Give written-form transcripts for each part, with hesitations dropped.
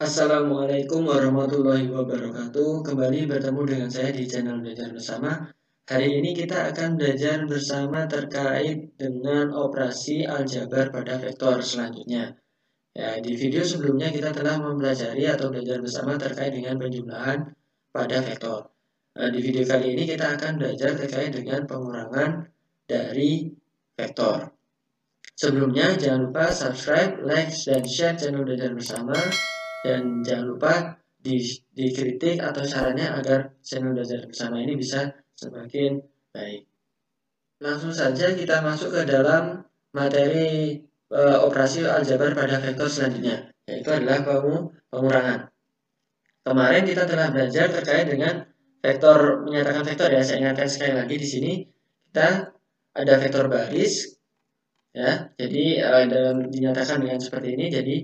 Assalamualaikum warahmatullahi wabarakatuh. Kembali bertemu dengan saya di channel Belajar Bersama. Hari ini kita akan belajar bersama terkait dengan operasi aljabar pada vektor selanjutnya. Ya, di video sebelumnya kita telah mempelajari atau belajar bersama terkait dengan penjumlahan pada vektor. Di video kali ini kita akan belajar terkait dengan pengurangan dari vektor. Sebelumnya jangan lupa subscribe, like, dan share channel Belajar Bersama. Dan jangan lupa dikritik atau sarannya agar channel Belajar Bersama ini bisa semakin baik. Langsung saja kita masuk ke dalam materi operasi aljabar pada vektor selanjutnya, yaitu adalah pengurangan. Kemarin kita telah belajar terkait dengan vektor, menyatakan vektor ya. Saya ingatkan sekali lagi di sini kita ada vektor baris ya. Jadi dinyatakan dengan seperti ini. Jadi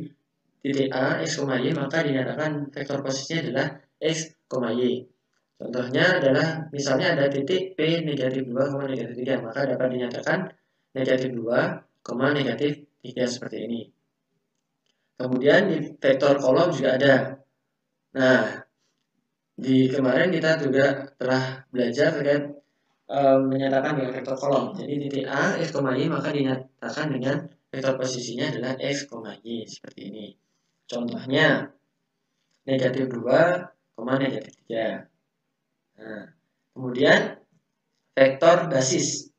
titik A, X, Y, maka dinyatakan vektor posisinya adalah X, Y. Contohnya adalah misalnya ada titik P negatif 2, negatif 3, maka dapat dinyatakan negatif 2, negatif 3 seperti ini. Kemudian di vektor kolom juga ada. Nah, di kemarin kita juga telah belajar terkait menyatakan dengan vektor kolom. Jadi titik A, X, Y, maka dinyatakan dengan vektor posisinya adalah X, Y, seperti ini. Contohnya negatif 2, negatif 3. Nah, kemudian vektor basis.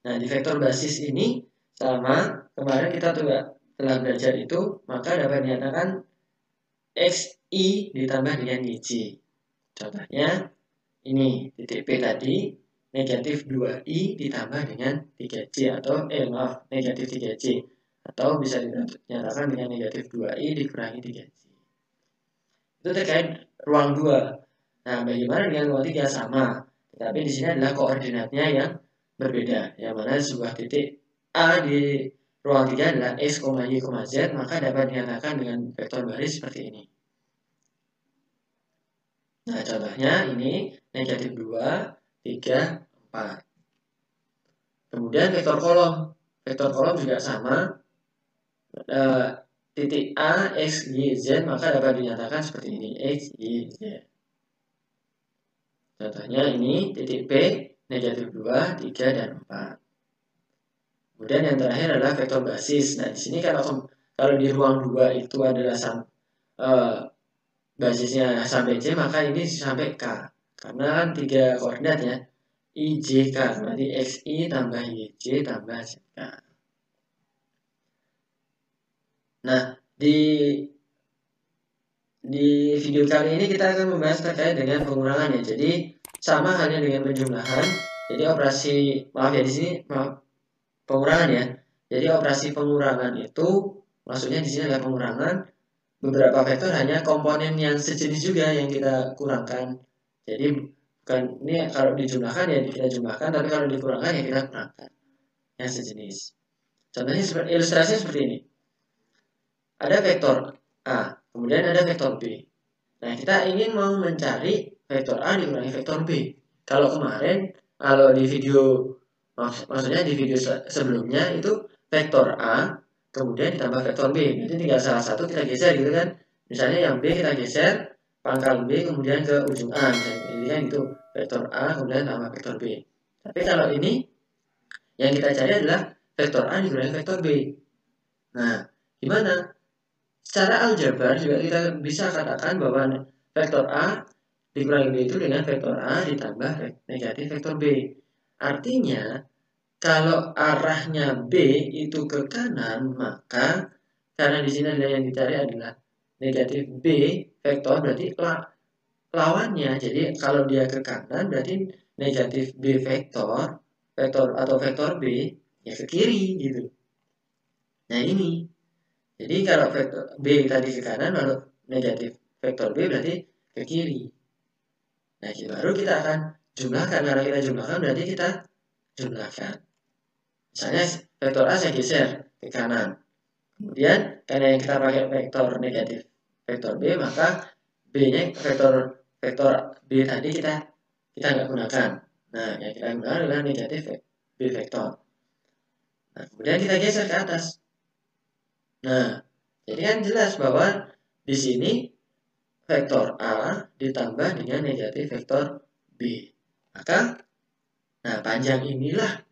Nah, di vektor basis ini sama kemarin kita juga telah belajar itu, maka dapat dinyatakan XI ditambah dengan YJ. Contohnya ini titik P tadi negatif 2I ditambah dengan 3J atau negatif 3J, atau bisa dinyatakan dengan negatif 2I dikurangi 3J. Itu terkait ruang 2. Nah, bagaimana dengan ruang 3? Sama. Tetapi di sini adalah koordinatnya yang berbeda. Yang mana sebuah titik A di ruang 3 adalah X, Y, Z, maka dapat dinyatakan dengan vektor baris seperti ini. Nah, contohnya ini negatif 2, 3, 4. Kemudian vektor kolom. Vektor kolom juga sama. Titik A, X, Y, Z, maka dapat dinyatakan seperti ini. X, Y, Z. Contohnya ini titik P, negatif 2, 3, dan 4. Kemudian yang terakhir adalah vektor basis. Nah, di sini kalau di ruang 2 itu adalah basisnya sampai J, maka ini sampai K. Karena kan 3 koordinat ya. I, J, K. Berarti XI tambah YJ tambah ZK. Nah, di video kali ini kita akan membahas terkait dengan pengurangan ya. Jadi sama halnya dengan penjumlahan. Jadi di sini pengurangan ya. Jadi operasi pengurangan itu maksudnya di sini adalah pengurangan beberapa vektor, hanya komponen yang sejenis juga yang kita kurangkan. Jadi bukan ini kalau dijumlahkan ya kita jumlahkan, tapi kalau dikurangkan ya kita kurangkan yang sejenis. Contohnya ilustrasinya seperti ini. Ada vektor A, kemudian ada vektor B. Nah, kita ingin mau mencari vektor A dikurangi vektor B. Kalau di video, maksudnya di video sebelumnya itu vektor A, kemudian ditambah vektor B. Jadi tinggal salah satu kita geser gitu kan. Misalnya yang B kita geser, pangkal B kemudian ke ujung A. Jadi kan itu vektor A, kemudian tambah vektor B. Tapi kalau ini, yang kita cari adalah vektor A dikurangi vektor B. Nah, gimana? Secara aljabar juga kita bisa katakan bahwa vektor A dikurangi B itu dengan vektor A ditambah negatif vektor B. Artinya, kalau arahnya B itu ke kanan, maka karena di sini adalah yang dicari adalah negatif B vektor, berarti lawannya. Jadi kalau dia ke kanan, berarti negatif B vektor atau vektor B ya ke kiri gitu. Nah ini. Jadi kalau vektor B tadi ke kanan, lalu negatif vektor B berarti ke kiri. Nah, baru kita akan jumlahkan. Karena kita jumlahkan berarti kita jumlahkan. Misalnya vektor A saya geser ke kanan. Kemudian karena yang kita pakai vektor negatif vektor B, maka B-nya vektor B tadi kita nggak gunakan. Nah, yang kita gunakan adalah negatif B vektor. Nah, kemudian kita geser ke atas. Nah, jadi kan jelas bahwa di sini vektor A ditambah dengan negatif vektor B. Maka, nah panjang inilah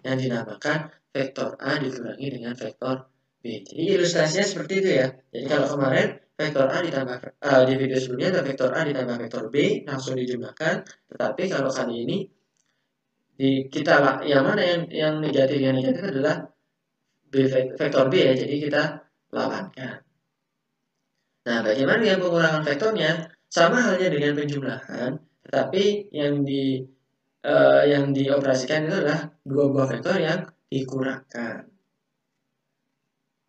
yang dinamakan vektor A dikurangi dengan vektor B. Jadi ilustrasinya seperti itu ya. Jadi kalau kemarin vektor A ditambah di video sebelumnya ada vektor A ditambah vektor B langsung dijumlahkan. Tetapi kalau kali ini kita yang mana yang negatif adalah vektor B ya. Jadi kita lawankan. Nah, bagaimana dengan pengurangan vektornya? Sama halnya dengan penjumlahan, tetapi yang dioperasikan itu adalah dua buah vektor yang dikurangkan.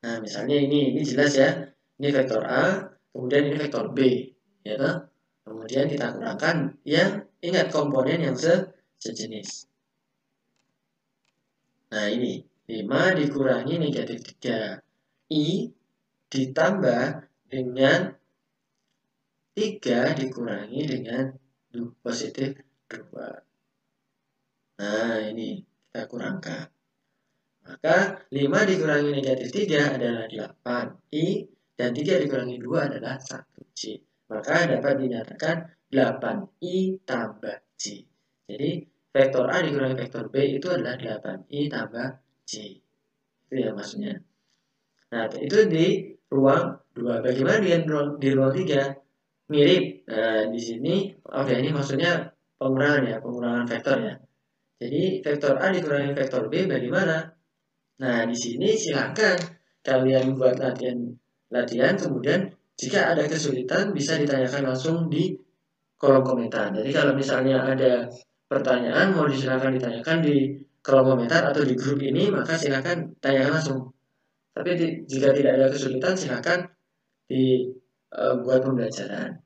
Nah, misalnya ini jelas ya. Ini vektor A, kemudian ini vektor B, ya toh? Kemudian kita kurangkan yang ingat komponen yang sejenis. Nah, ini 5 dikurangi negatif 3. I ditambah dengan 3 dikurangi dengan positif 2. Nah, ini kita kurangkan. Maka 5 dikurangi negatif 3 adalah 8. I dan 3 dikurangi 2 adalah 1C. Maka dapat dinyatakan 8I tambah C. Jadi, vektor A dikurangi vektor B itu adalah 8I tambah C. Itu ya maksudnya. Nah, itu di ruang 2. Bagaimana di ruang 3? Mirip. Nah, di sini, ini maksudnya pengurangan vektor ya. Jadi, vektor A dikurangi vektor B bagaimana? Nah, di sini silakan kalian buat latihan, kemudian jika ada kesulitan bisa ditanyakan langsung di kolom komentar. Jadi kalau misalnya ada pertanyaan mau silakan ditanyakan di kolom komentar atau di grup ini, maka silakan tanyakan langsung. Tapi jika tidak ada kesulitan silakan dibuat pembelajaran.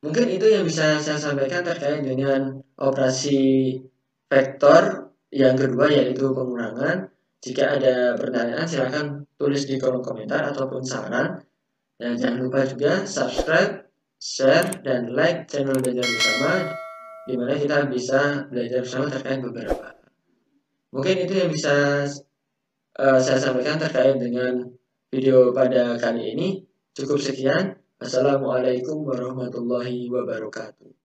Mungkin itu yang bisa saya sampaikan terkait dengan operasi vektor yang kedua yaitu pengurangan. Jika ada pertanyaan silakan tulis di kolom komentar ataupun saran. Dan jangan lupa juga subscribe, share, dan like channel Belajar Bersama di mana kita bisa belajar bersama terkait beberapa. Mungkin itu yang bisa saya sampaikan terkait dengan video pada kali ini. Cukup sekian. Assalamualaikum warahmatullahi wabarakatuh.